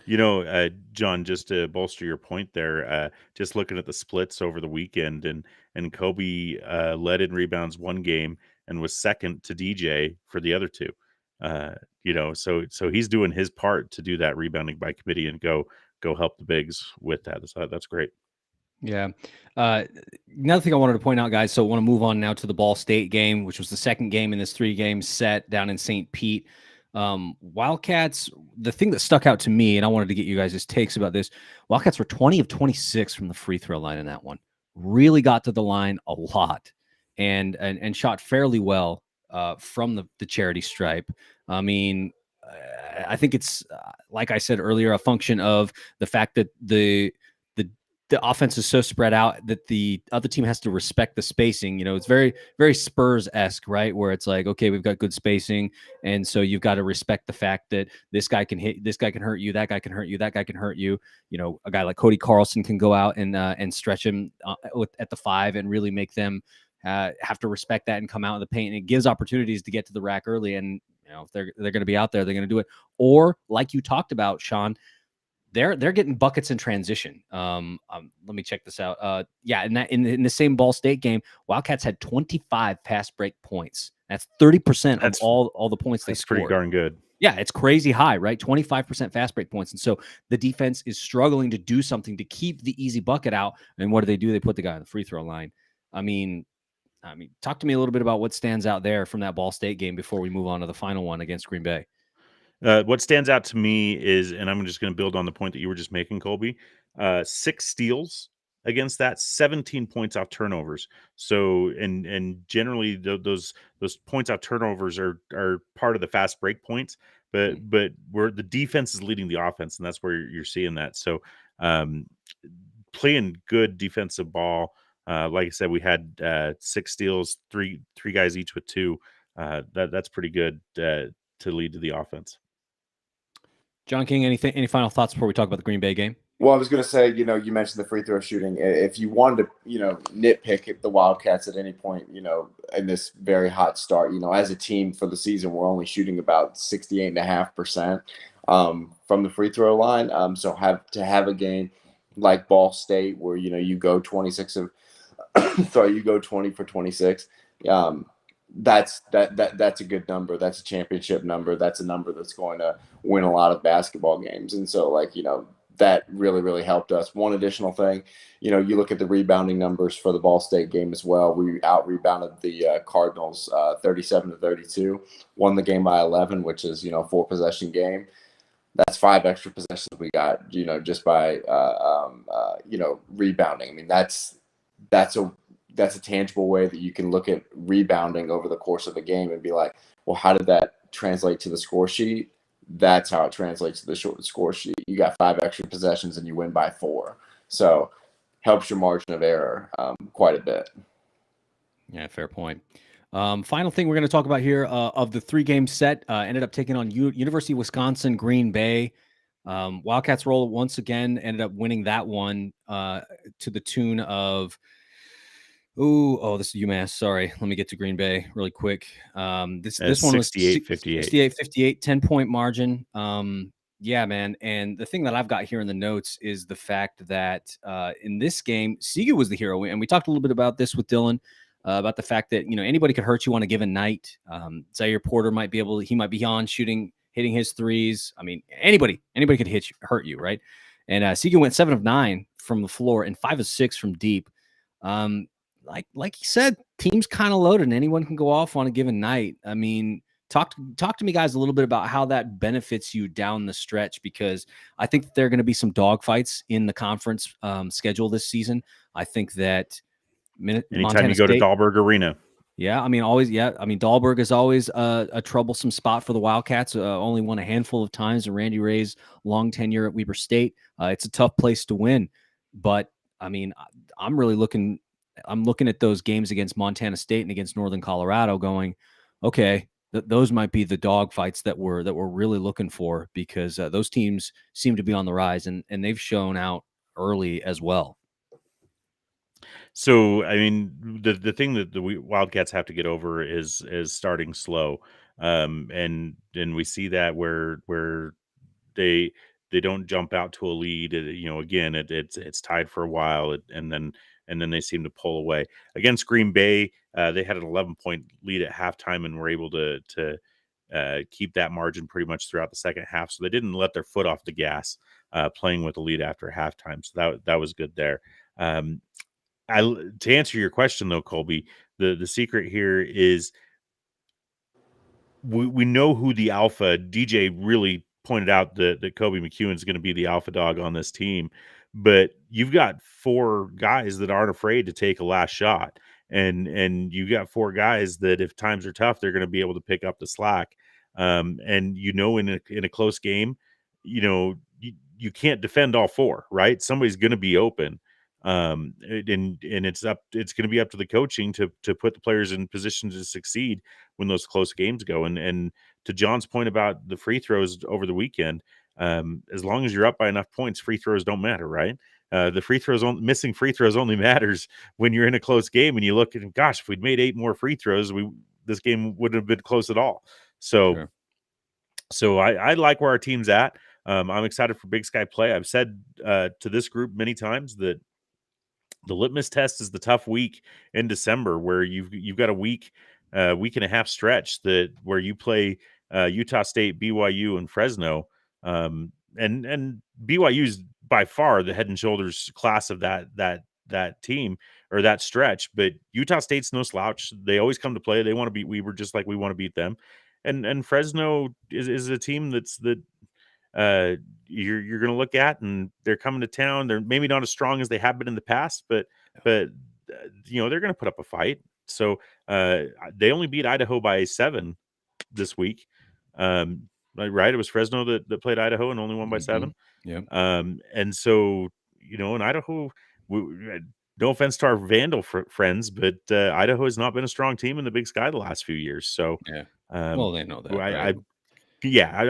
John, just to bolster your point there, just looking at the splits over the weekend, and Kobe led in rebounds one game and was second to DJ for the other 2. So he's doing his part to do that rebounding by committee and go help the bigs with that. So that's great. Yeah. Another thing I wanted to point out, guys, so I want to move on now to the Ball State game, which was the second game in this 3-game set down in St. Pete. Wildcats, the thing that stuck out to me, and I wanted to get you guys' takes about this, Wildcats were 20 of 26 from the free throw line in that one. Really got to the line a lot and shot fairly well from the charity stripe. I mean, I think it's, like I said earlier, a function of the fact that the offense is so spread out that the other team has to respect the spacing. You know, it's very, very Spurs-esque, right? Where it's like, okay, we've got good spacing. And so you've got to respect the fact that this guy can hit, this guy can hurt you, that guy can hurt you, that guy can hurt you. You know, a guy like Cody Carlson can go out and stretch him at the 5 and really make them have to respect that and come out in the paint. And it gives opportunities to get to the rack early. And, you know, if they're going to be out there, they're going to do it. Or like you talked about, Sean, they're getting buckets in transition. Let me check this out. Yeah, in the same Ball State game, Wildcats had 25 fast break points. That's 30% of all the points they scored. Pretty darn good. Yeah, it's crazy high, right? 25% fast break points. And so the defense is struggling to do something to keep the easy bucket out. And what do? They put the guy on the free throw line. I mean, talk to me a little bit about what stands out there from that Ball State game before we move on to the final one against Green Bay. What stands out to me is, and I'm just going to build on the point that you were just making, Colby, 6 steals against that, 17 points off turnovers. So, and generally those points off turnovers are part of the fast break points, but where the defense is leading the offense, and that's where you're seeing that. So, playing good defensive ball. Like I said, we had 6 steals, three guys each with 2. That's pretty good to lead to the offense. John King, any final thoughts before we talk about the Green Bay game? Well, I was going to say, you mentioned the free throw shooting. If you wanted to, nitpick the Wildcats at any point, in this very hot start, as a team for the season, we're only shooting about 68.5% from the free throw line. So have a game like Ball State where, you go 26 of, you go 20 for 26. That's a good number. That's a championship number. That's a number that's going to win a lot of basketball games. And so, that really, really helped us. One additional thing, you look at the rebounding numbers for the Ball State game as well. We out-rebounded the Cardinals 37-32, won the game by 11, which is, 4-possession game. That's 5 extra possessions we got, just by, rebounding. I mean, that's a tangible way that you can look at rebounding over the course of a game and be like, well, how did that translate to the score sheet? That's how it translates to the short score sheet. You got 5 extra possessions and you win by 4. So helps your margin of error quite a bit. Yeah, fair point. Final thing we're going to talk about here of the 3-game set ended up taking on University of Wisconsin, Green Bay. Wildcats roll once again, ended up winning that one to the tune of this is UMass. Sorry. Let me get to Green Bay really quick. This one was 68-58, 10-point margin. Yeah, man. And the thing that I've got here in the notes is the fact that in this game, Sigu was the hero. And we talked a little bit about this with Dillon, about the fact that, anybody could hurt you on a given night. Zaire Porter might be on hitting his threes. I mean, anybody could hurt you, right? And Sigu went 7 of 9 from the floor and 5 of 6 from deep. Like he said, team's kind of loaded and anyone can go off on a given night. I mean, talk to me guys a little bit about how that benefits you down the stretch, because I think that there are going to be some dogfights in the conference schedule this season. I think that anytime Montana you go State, to Dahlberg Arena. Yeah, I mean, always. Yeah, I mean, Dahlberg is always a troublesome spot for the Wildcats. Only won a handful of times in Randy Ray's long tenure at Weber State. It's a tough place to win, but I mean, I'm looking at those games against Montana State and against Northern Colorado going, okay, those might be the dog fights that we're really looking for, because those teams seem to be on the rise and they've shown out early as well. So, I mean, the thing that the Wildcats have to get over is starting slow. And we see that where they don't jump out to a lead. Again, it's tied for a while, and then they seem to pull away. Against Green Bay, they had an 11-point lead at halftime and were able to keep that margin pretty much throughout the second half. So they didn't let their foot off the gas. playing with the lead after halftime. So that was good there. To answer your question though, Colby, the secret here is we know who the alpha. DJ really pointed out that Kobe McEwen is going to be the alpha dog on this team, but you've got 4 guys that aren't afraid to take a last shot, and you've got 4 guys that if times are tough, they're going to be able to pick up the slack. And in a close game, you can't defend all 4, right? Somebody's going to be open. And it's going to be up to the coaching to put the players in position to succeed when those close games go. And to John's point about the free throws over the weekend, as long as you're up by enough points, free throws don't matter, right? Missing free throws only matters when you're in a close game and you look at, gosh, if we'd made 8 more free throws, this game wouldn't have been close at all. So, Sure. So I like where our team's at. I'm excited for Big Sky play. I've said to this group many times that the litmus test is the tough week in December, where you've got a week and a half stretch where you play Utah State, BYU, and Fresno, and BYU's by far the head and shoulders class of that team or that stretch. But Utah State's no slouch. They always come to play. They want to beat Weber just like we want to beat them, and Fresno is a team that you're going to look at, and they're coming to town. They're maybe not as strong as they have been in the past, but they're going to put up a fight. So they only beat Idaho by 7 this week. Right? It was Fresno that played Idaho and only won by 7. Yeah. And so in Idaho, no offense to our Vandal friends, but Idaho has not been a strong team in the Big Sky the last few years. So yeah. Well, they know that. I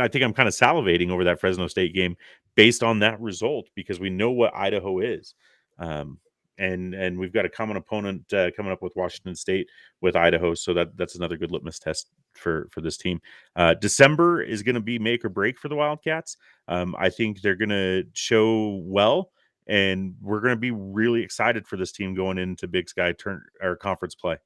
think I'm kind of salivating over that Fresno State game based on that result because we know what Idaho is. And we've got a common opponent coming up with Washington State with Idaho. So that's another good litmus test for this team. December is going to be make or break for the Wildcats. I think they're going to show well, and we're going to be really excited for this team going into Big Sky conference play.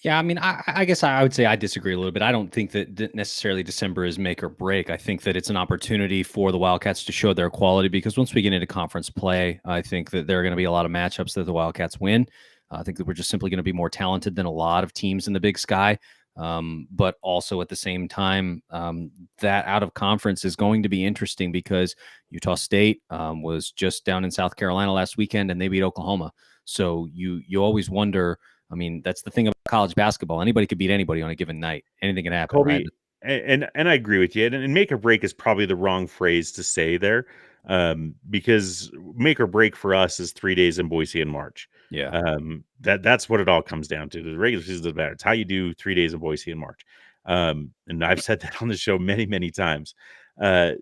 Yeah, I mean, I guess I would say I disagree a little bit. I don't think that necessarily December is make or break. I think that it's an opportunity for the Wildcats to show their quality because once we get into conference play, I think that there are going to be a lot of matchups that the Wildcats win. I think that we're just simply going to be more talented than a lot of teams in the Big Sky. But also at the same time, that out of conference is going to be interesting because Utah State was just down in South Carolina last weekend and they beat Oklahoma. So you always wonder. I mean, that's the thing about college basketball. Anybody could beat anybody on a given night. Anything can happen, Colby, right? And I agree with you. And make or break is probably the wrong phrase to say there, because make or break for us is 3 days in Boise in March. Yeah. That's what it all comes down to. The regular season doesn't matter. It's how you do 3 days in Boise in March. And I've said that on the show many, many times. But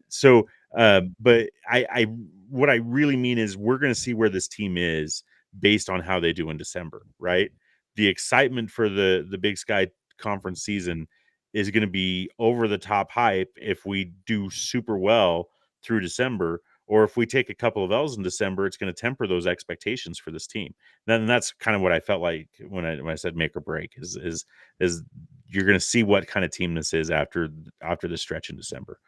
what I really mean is we're going to see where this team is based on how they do in December, right? The excitement for the Big Sky conference season is going to be over the top hype if we do super well through December, or if we take a couple of L's in December, it's going to temper those expectations for this team. Then that's kind of what I felt like when I said make or break is you're going to see what kind of team this is after the stretch in December.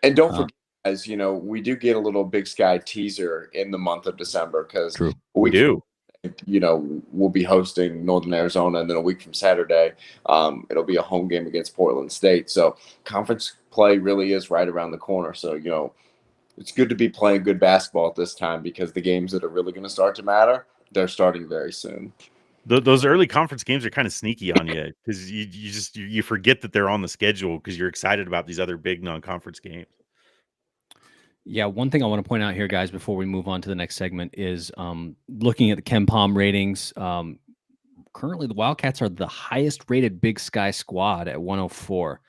And don't forget, as we do get a little Big Sky teaser in the month of December because we do. We'll be hosting Northern Arizona, and then a week from Saturday, it'll be a home game against Portland State. So conference play really is right around the corner. So, it's good to be playing good basketball at this time because the games that are really going to start to matter, they're starting very soon. Those early conference games are kind of sneaky on you because you forget that they're on the schedule because you're excited about these other big non-conference games. Yeah, one thing I want to point out here, guys, before we move on to the next segment is looking at the KenPom ratings. Currently, the Wildcats are the highest rated Big Sky squad at 104.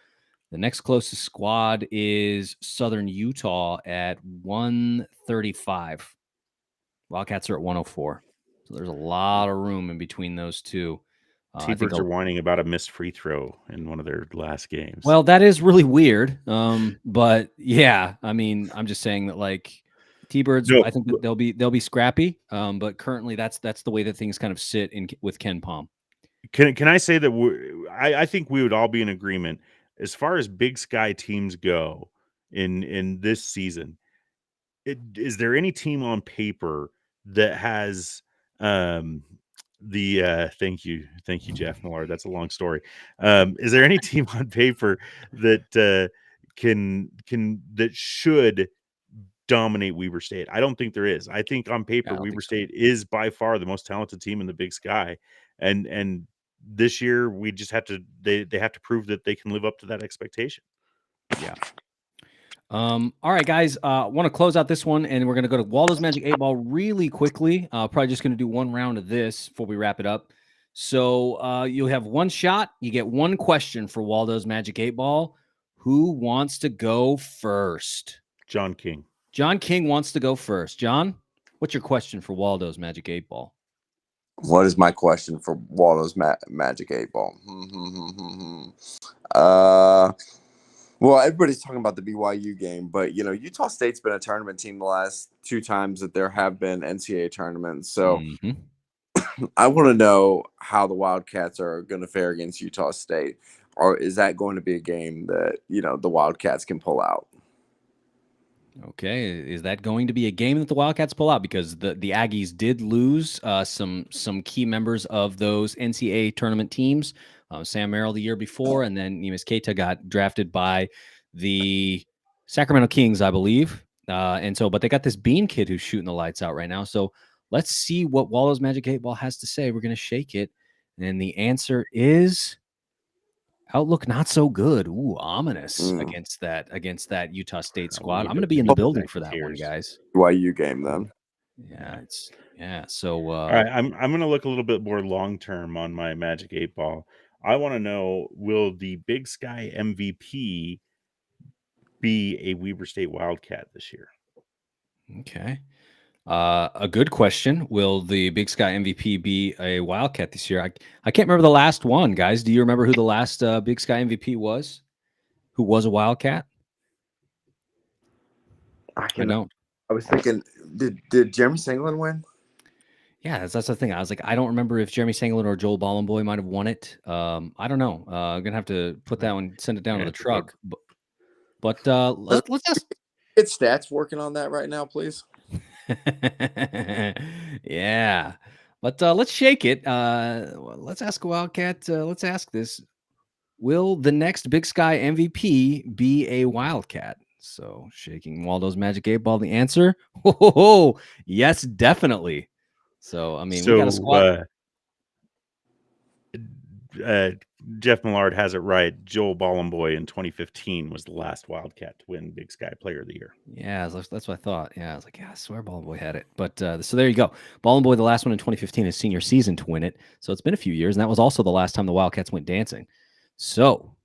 The next closest squad is Southern Utah at 135. Wildcats are at 104. So there's a lot of room in between those two. T-Birds are whining about a missed free throw in one of their last games. Well, that is really weird. But yeah, I mean, I'm just saying that like T-Birds, I think that they'll be scrappy. But currently that's the way that things kind of sit with KenPom. Can I say that I think we would all be in agreement as far as Big Sky teams go in this season. is there any team on paper that has thank you, Jeff Millard. That's a long story. Is there any team on paper that that should dominate Weber State? I don't think there is. I think on paper Weber State is by far the most talented team in the Big Sky, and this year we just have to they have to prove that they can live up to that expectation. Yeah. All right, guys. Want to close out this one, and we're going to go to Waldo's Magic 8-Ball really quickly. Probably just going to do one round of this before we wrap it up. So you'll have one shot. You get one question for Waldo's Magic 8-Ball. Who wants to go first? John King. John King wants to go first. John, what's your question for Waldo's Magic 8-Ball? What is my question for Waldo's Magic 8-Ball? Well, everybody's talking about the BYU game, but, Utah State's been a tournament team the last 2 times that there have been NCAA tournaments. So I want to know how the Wildcats are going to fare against Utah State. Or is that going to be a game that, the Wildcats can pull out? Okay, is that going to be a game that the Wildcats pull out? Because the Aggies did lose some key members of those NCAA tournament teams. Sam Merrill the year before, and then Neemias Queta got drafted by the Sacramento Kings, I believe. But they got this Bean kid who's shooting the lights out right now. So let's see what Waldo's Magic 8-Ball has to say. We're going to shake it. And the answer is outlook not so good. Ooh, ominous against that Utah State squad. I'm going to be in the building for that one, guys. BYU game then. Yeah. So all right, I'm going to look a little bit more long term on my Magic 8-Ball. I want to know, will the Big Sky MVP be a Weber State Wildcat this year? Okay. A good question. Will the Big Sky MVP be a Wildcat this year? I can't remember the last one, guys. Do you remember who the last Big Sky MVP was? Who was a Wildcat? I don't. I was thinking, did Jeremy Sangland win? Yeah, that's the thing. I was like, I don't remember if Jeremy Sangland or Joel Bollenboy might have won it. I don't know. I'm gonna have to put that one, send it down to the truck. But let's just get stats working on that right now, please. Yeah, but let's shake it. Let's ask a Wildcat. Let's ask this: will the next Big Sky MVP be a Wildcat? So, shaking Waldo's Magic 8-Ball. The answer: yes, definitely. So, I mean, we got a squad. Jeff Millard has it right. Joel Bollenboy in 2015 was the last Wildcat to win Big Sky Player of the Year. Yeah, that's what I thought. Yeah, I was like, yeah, I swear Bollenboy had it. But so there you go. Bollenboy, the last one in 2015, his senior season to win it. So it's been a few years, and that was also the last time the Wildcats went dancing. So,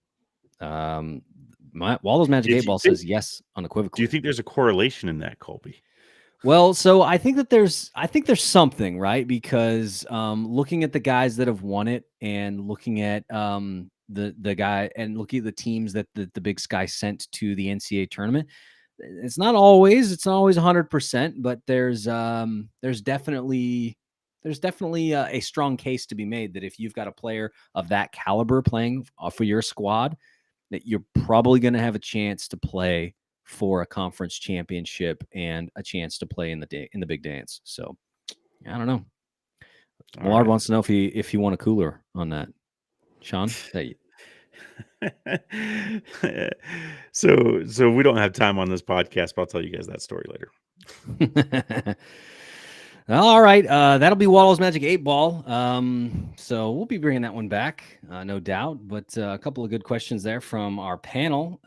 Waldo's Magic 8-Ball says yes unequivocally. Do you think there's a correlation in that, Colby? Well, so I think there's something, right? Because looking at the guys that have won it and looking at the guy and looking at the teams that the Big Sky sent to the NCAA tournament, it's not always 100%, but there's definitely a strong case to be made that if you've got a player of that caliber playing for your squad, that you're probably going to have a chance to play for a conference championship and a chance to play in the big dance. So I don't know. Millard wants to know if he won a cooler on that. Sean, so we don't have time on this podcast, but I'll tell you guys that story later. All right. That'll be Waldo's Magic 8-Ball. So we'll be bringing that one back, no doubt. But a couple of good questions there from our panel.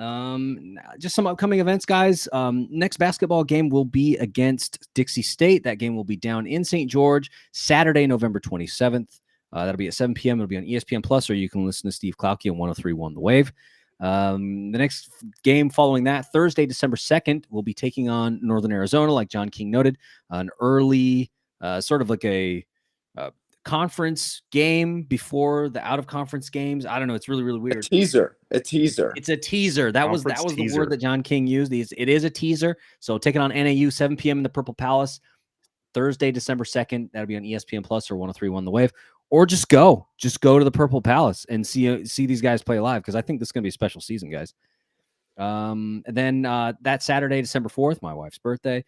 Just some upcoming events, guys. Next basketball game will be against Dixie State. That game will be down in St. George, Saturday, November 27th. That'll be at 7 p.m. It'll be on ESPN Plus, or you can listen to Steve Klauke on 103.1 The Wave. The next game following that, Thursday, December 2nd, we'll be taking on Northern Arizona, like John King noted, an early sort of like a conference game before the out-of-conference games. I don't know. It's really, really weird. A teaser. It's a teaser. That was the word that John King used. It is a teaser. So taking on NAU, 7 p.m. in the Purple Palace, Thursday, December 2nd. That'll be on ESPN Plus or 103.1 The Wave. Or just go to the Purple Palace and see these guys play live, because I think this is going to be a special season, guys. And then that Saturday, December 4th, my wife's birthday,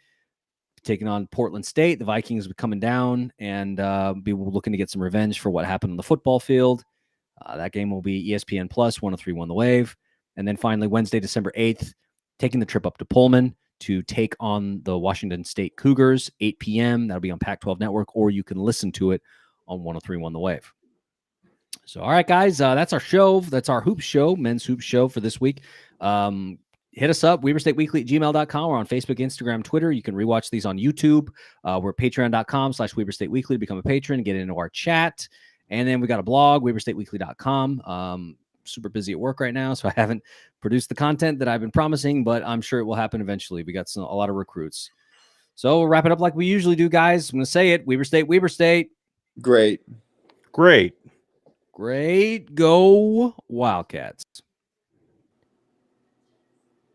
taking on Portland State. The Vikings will be coming down and be looking to get some revenge for what happened on the football field. That game will be ESPN Plus, 103.1 The Wave. And then finally, Wednesday, December 8th, taking the trip up to Pullman to take on the Washington State Cougars, 8 p.m. That'll be on Pac-12 Network, or you can listen to it on 103.1 The Wave. So, all right, guys, that's our show. That's our hoop show, men's hoop show for this week. Hit us up, WeberStateWeekly@gmail.com. We're on Facebook, Instagram, Twitter. You can rewatch these on YouTube. We're patreon.com/WeberStateWeekly to become a patron, get into our chat. And then we got a blog, WeberStateWeekly.com. Super busy at work right now, so I haven't produced the content that I've been promising, but I'm sure it will happen eventually. We got a lot of recruits. So we'll wrap it up like we usually do, guys. I'm going to say it. Weber State, Weber State. Great. Great. Great. Go Wildcats.